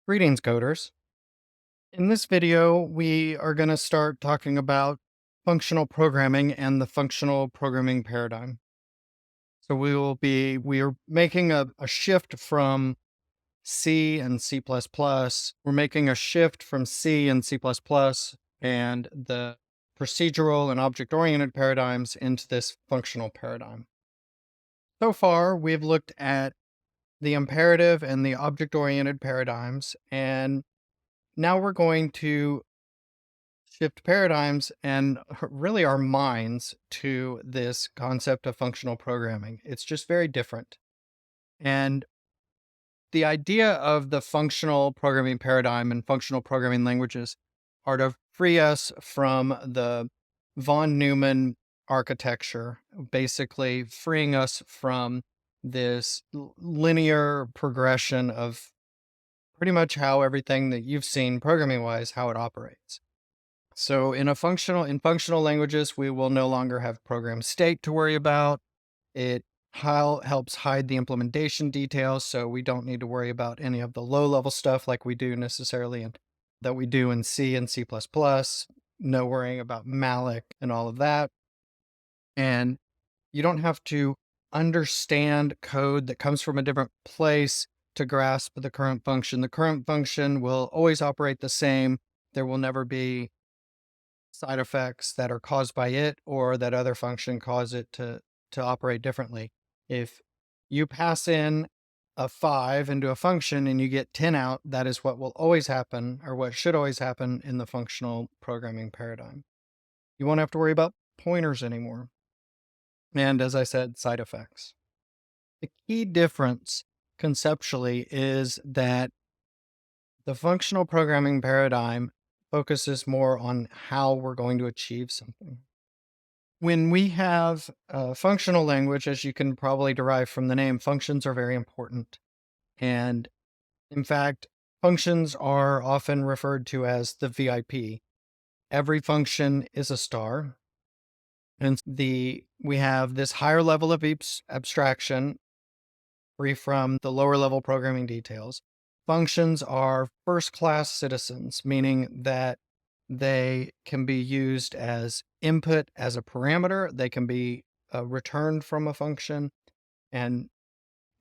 Greetings, coders. In this video, we are going to start talking about functional programming and the functional programming paradigm. So we are making a shift from C and C++. We're making a shift from C and C++ and the procedural and object-oriented paradigms into this functional paradigm. So far, we've looked at the imperative and the object-oriented paradigms, and now we're going to shift paradigms and really our minds to this concept of functional programming. It's just very different. And the idea of the functional programming paradigm and functional programming languages are to free us from the von Neumann architecture, basically freeing us from this linear progression of pretty much how everything that you've seen programming wise, how it operates. So in functional languages, we will no longer have program state to worry about. It helps hide the implementation details, so we don't need to worry about any of the low level stuff like we do necessarily in that we do in C and C++. No worrying about malloc and all of that. And you don't have to understand code that comes from a different place to grasp the current function. The current function will always operate the same. There will never be side effects that are caused by it or that other function cause it to operate differently. If you pass in a 5 into a function and you get 10 out, that is what will always happen or what should always happen in the functional programming paradigm. You won't have to worry about pointers anymore. And as I said, side effects. The key difference conceptually is that the functional programming paradigm focuses more on how we're going to achieve something. When we have a functional language, as you can probably derive from the name, functions are very important. And in fact, functions are often referred to as the VIP. Every function is a star. And we have this higher level of abstraction, free from the lower level programming details. Functions are first class citizens, meaning that they can be used as input as a parameter. They can be returned from a function and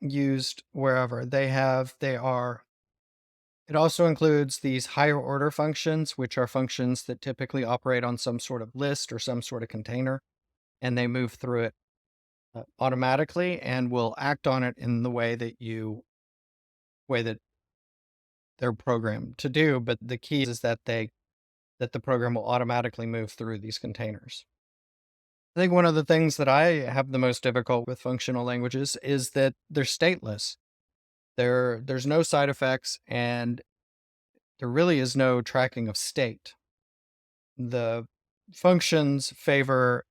used wherever they are. It also includes these higher order functions, which are functions that typically operate on some sort of list or some sort of container, and they move through it automatically and will act on it in the way that they're programmed to do. But the key is that the program will automatically move through these containers. I think one of the things that I have the most difficult with functional languages is that they're stateless. There's no side effects and there really is no tracking of state. The functions favor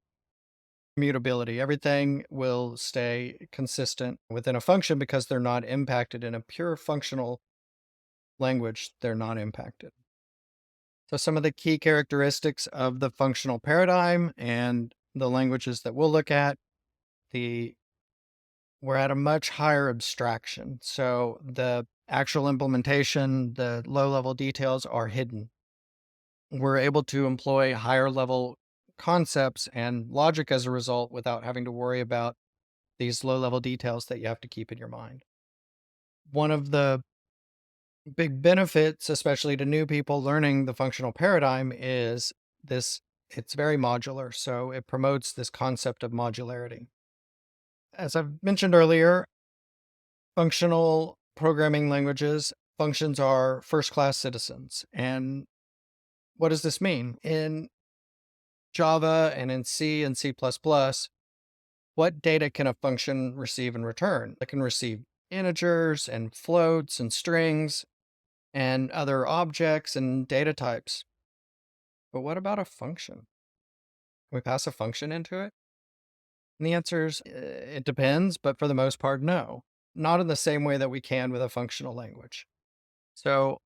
mutability. Everything will stay consistent within a function because they're not impacted in a pure functional language. They're not impacted. So some of the key characteristics of the functional paradigm and the languages that we'll look at, the we're at a much higher abstraction. So the actual implementation, the low level details are hidden. We're able to employ higher level concepts and logic as a result without having to worry about these low level details that you have to keep in your mind. One of the big benefits, especially to new people learning the functional paradigm, is it's very modular. So it promotes this concept of modularity. As I've mentioned earlier, functional programming languages, functions are first class citizens. And what does this mean? In Java and in C and C, what data can a function receive and return? It can receive integers and floats and strings and other objects and data types. But what about a function? Can we pass a function into it? And the answer is it depends, but for the most part, no. Not in the same way that we can with a functional language. So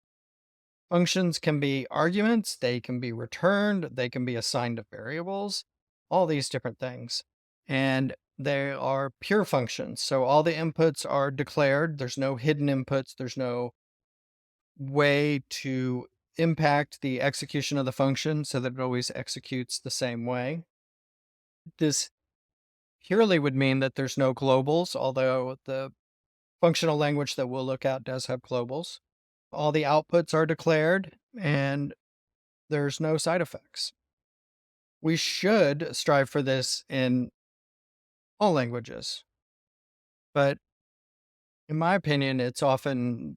functions can be arguments, they can be returned, they can be assigned to variables, all these different things. And they are pure functions. So all the inputs are declared. There's no hidden inputs. There's no way to impact the execution of the function so that it always executes the same way. This purely would mean that there's no globals, although the functional language that we'll look at does have globals. All the outputs are declared and there's no side effects. We should strive for this in all languages, but in my opinion, it's often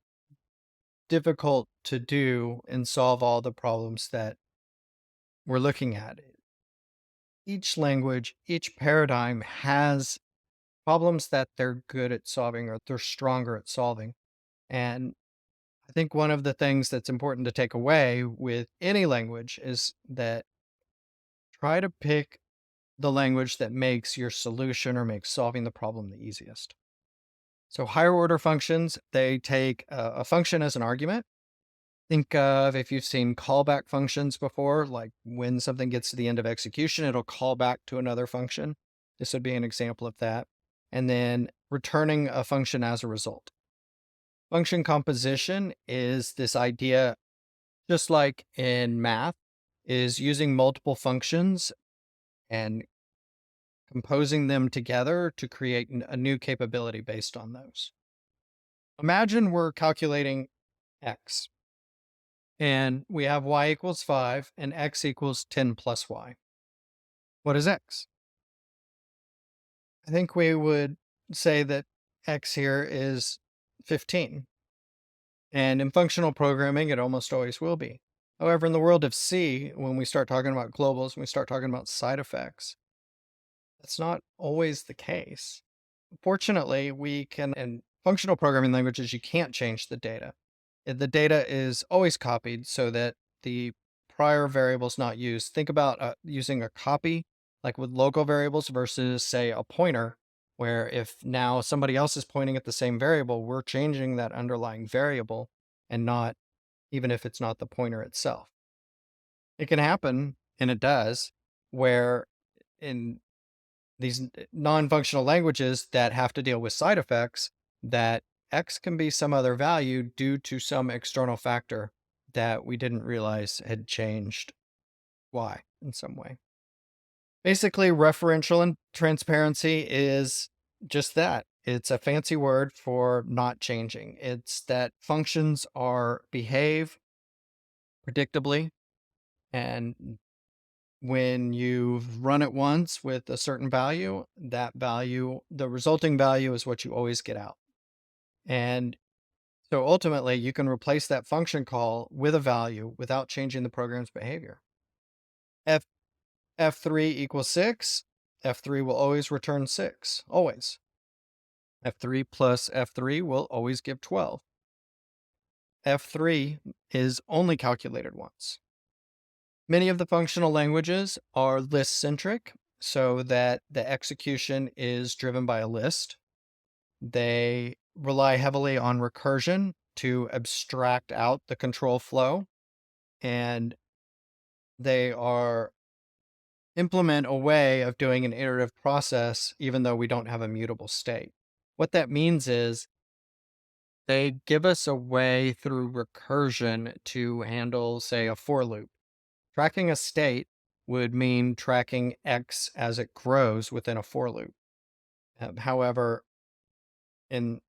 difficult to do and solve all the problems that we're looking at. Each language, each paradigm has problems that they're good at solving or they're stronger at solving. And I think one of the things that's important to take away with any language is that try to pick the language that makes your solution or makes solving the problem the easiest. So higher order functions, they take a function as an argument. Think of if you've seen callback functions before, like when something gets to the end of execution, it'll call back to another function. This would be an example of that. And then returning a function as a result. Function composition is this idea, just like in math, is using multiple functions and composing them together to create a new capability based on those. Imagine we're calculating x and we have y equals 5 and x equals 10 plus y. What is x? I think we would say that x here is 15. And in functional programming, it almost always will be. However, in the world of C, when we start talking about globals, when we start talking about side effects, that's not always the case. Fortunately, we can, in functional programming languages, you can't change the data. The data is always copied so that the prior variable is not used. Think about using a copy, like with local variables versus, say, a pointer, where if now somebody else is pointing at the same variable, we're changing that underlying variable and not, even if it's not the pointer itself. It can happen, and it does, where in these non-functional languages that have to deal with side effects, that X can be some other value due to some external factor that we didn't realize had changed Y in some way. Basically, referential and transparency is just that. It's a fancy word for not changing. It's that functions are behave predictably, and when you've run it once with a certain value, that value, the resulting value is what you always get out. And so ultimately, you can replace that function call with a value without changing the program's behavior. F F3 equals 6, F3 will always return 6, always. F3 plus F3 will always give 12. F3 is only calculated once. Many of the functional languages are list-centric, so that the execution is driven by a list. They rely heavily on recursion to abstract out the control flow, and they are implement a way of doing an iterative process even though we don't have a mutable state. What that means is they give us a way through recursion to handle, say, a for loop. Tracking a state would mean tracking X as it grows within a for loop. However, in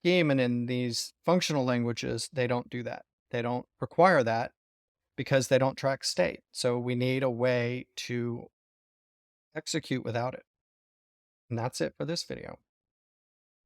Scheme and in these functional languages, they don't do that. They don't require that because they don't track state. So we need a way to execute without it. And that's it for this video.